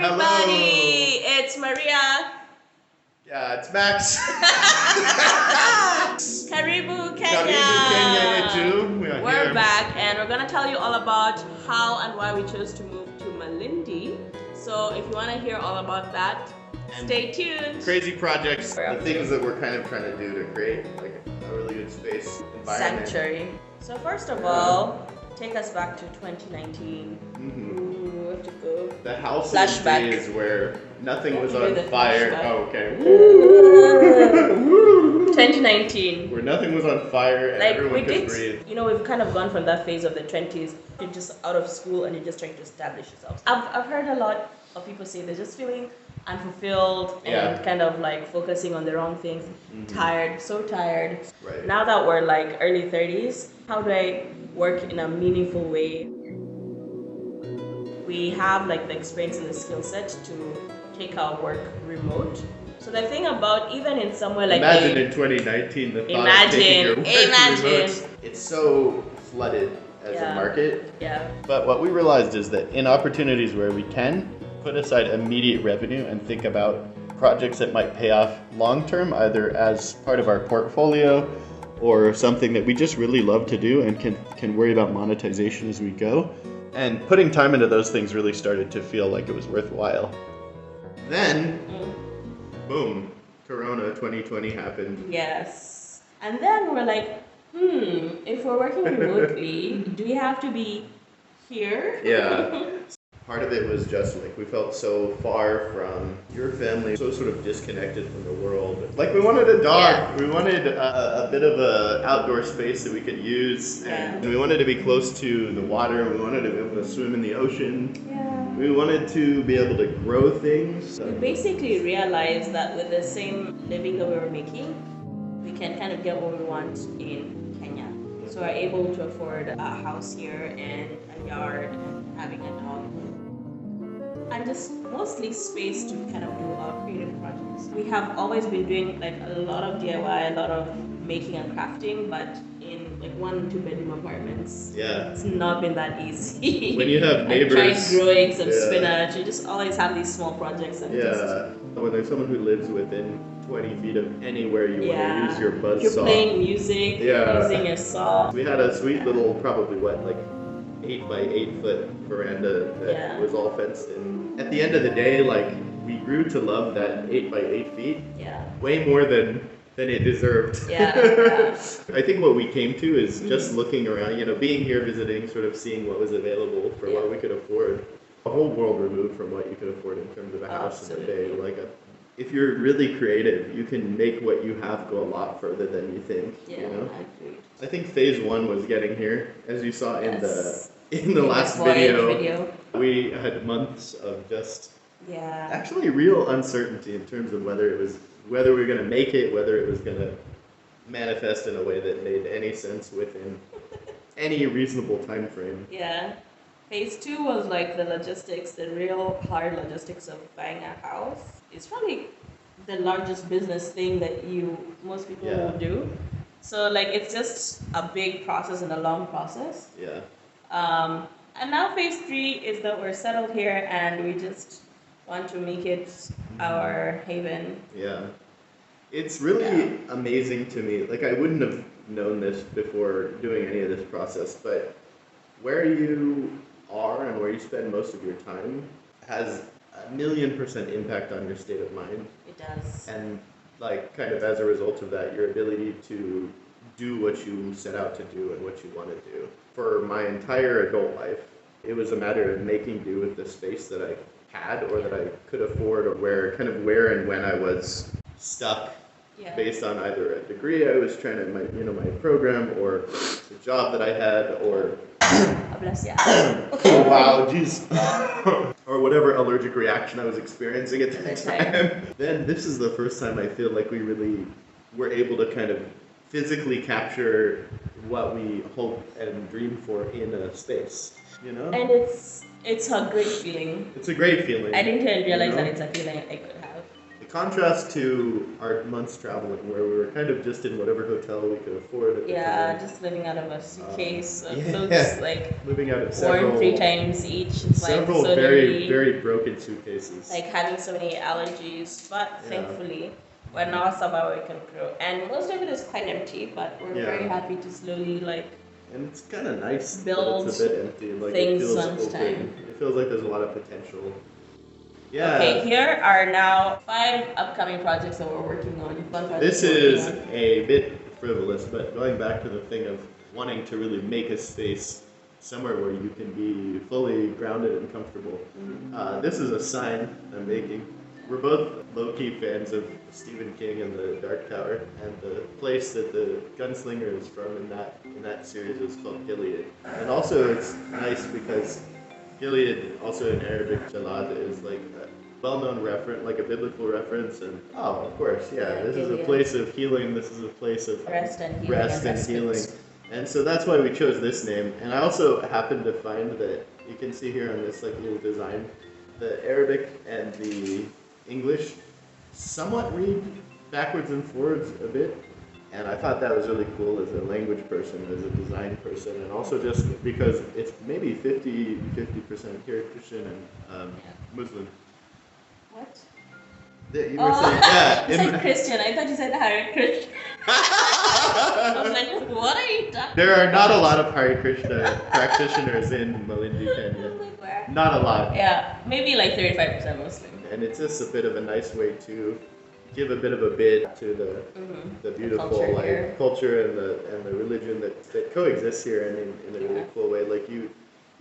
everybody! Hello. It's Maria. Yeah, it's Max. Karibu Kenya. Karibu Kenya. We're back and we're gonna tell you all about how and why we chose to move to Malindi. So if you want to hear all about that, stay tuned. Crazy projects, the things that we're kind of trying to do to create like a really good space environment. Sanctuary. So first of all, take us back to 2019. Ooh, we have to go. The house Flashback. Days where nothing was on fire. Flashback. Oh, okay. 2019. Where nothing was on fire and like everyone could breathe. You know, we've kind of gone from that phase of the 20s. You're just out of school and you're just trying to establish yourself. I've heard a lot of people say they're just feeling unfulfilled and kind of like focusing on the wrong things. Tired, so tired. Right. Now that we're like early 30s, how do I work in a meaningful way? We have like the experience and the skill set to take our work remote. So the thing about even in somewhere like imagine in 2019 the thought of taking your work remote. It's so flooded as a market. Yeah. But what we realized is that in opportunities where we can put aside immediate revenue and think about projects that might pay off long term, either as part of our portfolio or something that we just really love to do and can worry about monetization as we go. And putting time into those things really started to feel like it was worthwhile. Then, boom, Corona 2020 happened. Yes. And then we're like, if we're working remotely, do we have to be here? Yeah. Part of it was just like we felt so far from your family, so sort of disconnected from the world. Like we wanted a dog, we wanted a bit of a outdoor space that we could use, and we wanted to be close to the water, we wanted to be able to swim in the ocean. We wanted to be able to grow things. We basically realized that with the same living that we were making, we can kind of get what we want in Kenya. So we're able to afford a house here and a yard and having a dog. And just mostly space to kind of do our creative projects. We have always been doing like a lot of DIY, a lot of making and crafting, but in like 1 and 2 bedroom apartments. Yeah. It's not been that easy. When you have neighbors. I tried growing some spinach. You just always have these small projects. And when there's someone who lives within 20 feet of anywhere you want to use your buzz You're saw. Playing music, using your saw. We had a sweet little, probably 8 by 8 foot veranda that was all fenced in. At the end of the day, like we grew to love that 8 by 8 feet way more than it deserved. I think what we came to is just looking around, being here, visiting, sort of seeing what was available for what we could afford. A whole world removed from what you could afford in terms of a house in a day. If you're really creative, you can make what you have go a lot further than you think. I think phase 1 was getting here, as you saw in the last video. We had months of just actually real uncertainty in terms of whether we were going to make it, whether it was going to manifest in a way that made any sense within any reasonable time frame. Phase 2 was like the logistics, the real hard logistics of buying a house. It's probably the largest business thing that most people will do. So like it's just a big process and a long process. And now phase 3 is that we're settled here and we just want to make it our haven. It's really amazing to me. Like I wouldn't have known this before doing any of this process, but where you are and where you spend most of your time has 1,000,000% impact on your state of mind. It does. And like kind of as a result of that, your ability to do what you set out to do and what you want to do. For my entire adult life, it was a matter of making do with the space that I had or that I could afford, or where and when I was stuck based on either a degree I was trying to, my program, or the job that I had, or wow, jeez, or whatever allergic reaction I was experiencing at that time. Then this is the first time I feel like we really were able to kind of physically capture what we hope and dream for in a space, And it's a great feeling. It's a great feeling. I didn't realize that it's a feeling I could have. contrast to our months traveling, where we were kind of just in whatever hotel we could afford at the time. Just living out of a suitcase of yeah. clothes, like living out of several, worn 3 times each. Several like so very, many, very broken suitcases. Like having so many allergies, but thankfully, we're now somewhere we can grow. And most of it is quite empty, but we're very happy to slowly And it's kind of nice build that it's a bit empty. Like things it feels once open. time. It feels like there's a lot of potential. Yeah. Okay, here are now 5 upcoming projects that we're working on. This is a bit frivolous, but going back to the thing of wanting to really make a space somewhere where you can be fully grounded and comfortable. This is a sign I'm making. We're both low-key fans of Stephen King and the Dark Tower, and the place that the gunslinger is from in that series is called Gilead. And also it's nice because Gilead, also in Arabic, Jalad, is like a well-known reference, like a biblical reference, and of course, this is a place of healing, this is a place of rest and healing. And so that's why we chose this name. And I also happened to find that you can see here on this little design, the Arabic and the English somewhat read backwards and forwards a bit. And I thought that was really cool as a language person, as a design person, and also just because it's maybe 50% here Christian and Muslim. What? You were saying, you said Christian. I thought you said Hare Krishna. I was like, what are you talking about? There are not a lot of Hare Krishna practitioners in Malindi, Kenya. Not a lot. Yeah, maybe like 35% Muslim. And it's just a bit of a nice way to give a bit of a bid to the beautiful culture and the religion that coexists here in a really cool way. Like you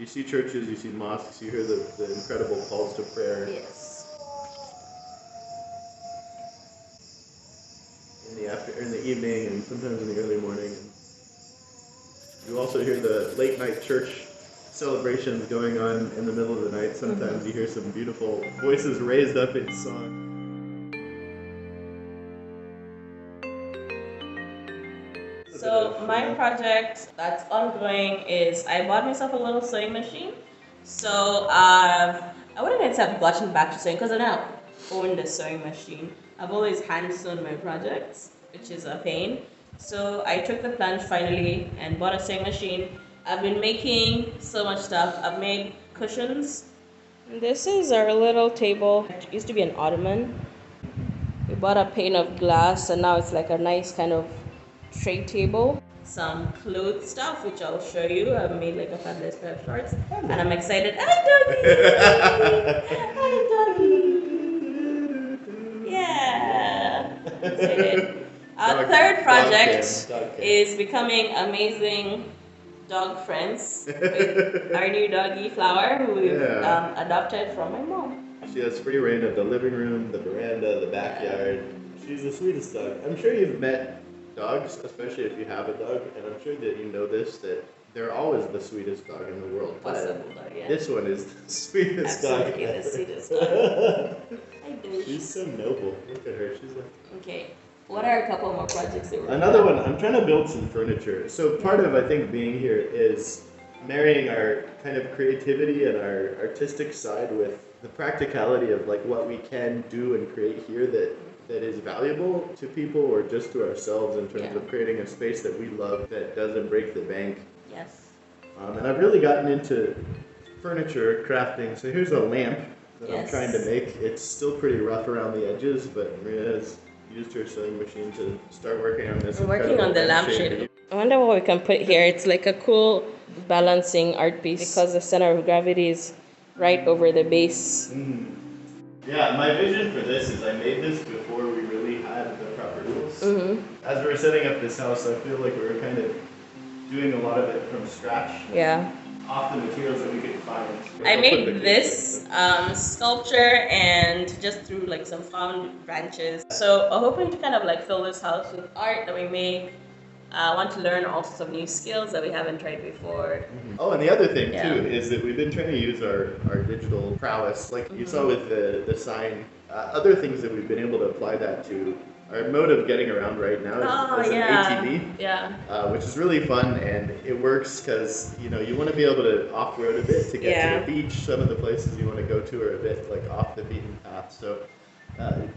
see churches, you see mosques, you hear the incredible calls to prayer. Yes. In the evening and sometimes in the early morning. And you also hear the late night church celebrations going on in the middle of the night. Sometimes you hear some beautiful voices raised up in song. So my project that's ongoing is I bought myself a little sewing machine. So I wouldn't even say I've gotten back to sewing because I now own the sewing machine. I've always hand sewn my projects, which is a pain. So I took the plunge finally and bought a sewing machine. I've been making so much stuff. I've made cushions. This is our little table. It used to be an ottoman. We bought a pane of glass and now it's like a nice kind of tray table. Some clothes stuff, which I'll show you. I've made like a fabulous pair of shorts. And I'm excited. Hi, doggy! Hi, doggy! Yeah! Excited. Our third project is becoming amazing dog friends with our new doggy Flower, who we've adopted from my mom. She has free reign of the living room, the veranda, the backyard. She's the sweetest dog. I'm sure you've met dogs, especially if you have a dog, and I'm sure that you know this, that they're always the sweetest dog in the world. This one is the sweetest dog. Absolutely the sweetest dog. She's so noble. Look at her. She's like... Okay. What are a couple more projects that we're Another one, I'm trying to build some furniture. So part of, I think, being here is marrying our kind of creativity and our artistic side with the practicality of like what we can do and create here that is valuable to people or just to ourselves in terms of creating a space that we love that doesn't break the bank. Yes. And I've really gotten into furniture crafting. So here's a lamp that I'm trying to make. It's still pretty rough around the edges, but Maria has used her sewing machine to start working on this. We're working on the lampshade. I wonder what we can put here. It's like a cool balancing art piece because the center of gravity is right over the base. Yeah, my vision for this is I made this before we really had the proper tools. As we were setting up this house, I feel like we were kind of doing a lot of it from scratch. Yeah. Off the materials that we could find. I made this sculpture and just through like some found branches. So I'm hoping to kind of like fill this house with art that we make. I want to learn all sorts of new skills that we haven't tried before. Oh, and the other thing too is that we've been trying to use our digital prowess, like you saw with the sign. Other things that we've been able to apply that to. Our mode of getting around right now is an ATV, which is really fun, and it works because you want to be able to off-road a bit to get to the beach. Some of the places you want to go to are a bit like off the beaten path. So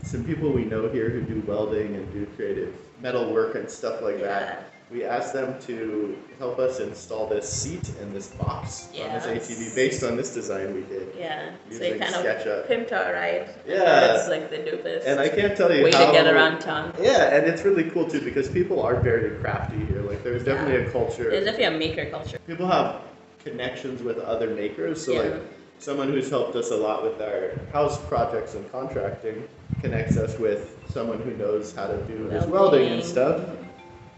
some people we know here who do welding and do creative metal work and stuff like that. We asked them to help us install this seat and this box on this ATV based on this design we did. Yeah, so you kind of pimped our ride. Yeah. It's like the dopest and I can't tell you way how, to get around town. Yeah, and it's really cool too because people are very crafty here. Like there's definitely a culture. There's definitely a maker culture. People have connections with other makers, so like someone who's helped us a lot with our house projects and contracting connects us with someone who knows how to do his welding and stuff.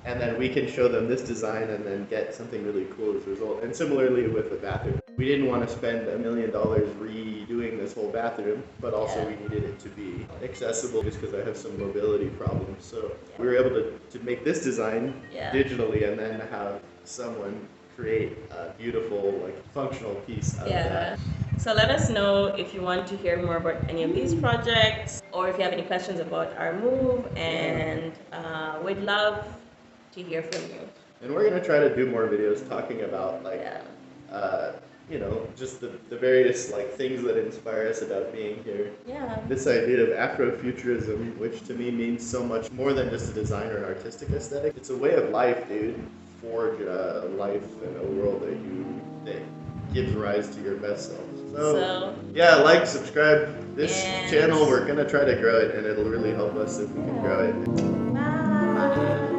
And then we can show them this design and then get something really cool as a result. And similarly with the bathroom. We didn't want to spend $1 million redoing this whole bathroom, but also we needed it to be accessible just because I have some mobility problems. So we were able to make this design digitally and then have someone create a beautiful, like, functional piece out of that. So let us know if you want to hear more about any of these projects or if you have any questions about our move, and we'd love to hear from you. And we're going to try to do more videos talking about like you know, just the various like things that inspire us about being here. Yeah. This idea of Afrofuturism, which to me means so much more than just a design or an artistic aesthetic. It's a way of life, dude. Forge a life and a world that gives rise to your best self. So yeah, like, subscribe this channel. We're gonna try to grow it, and it'll really help us if we can grow it. Bye.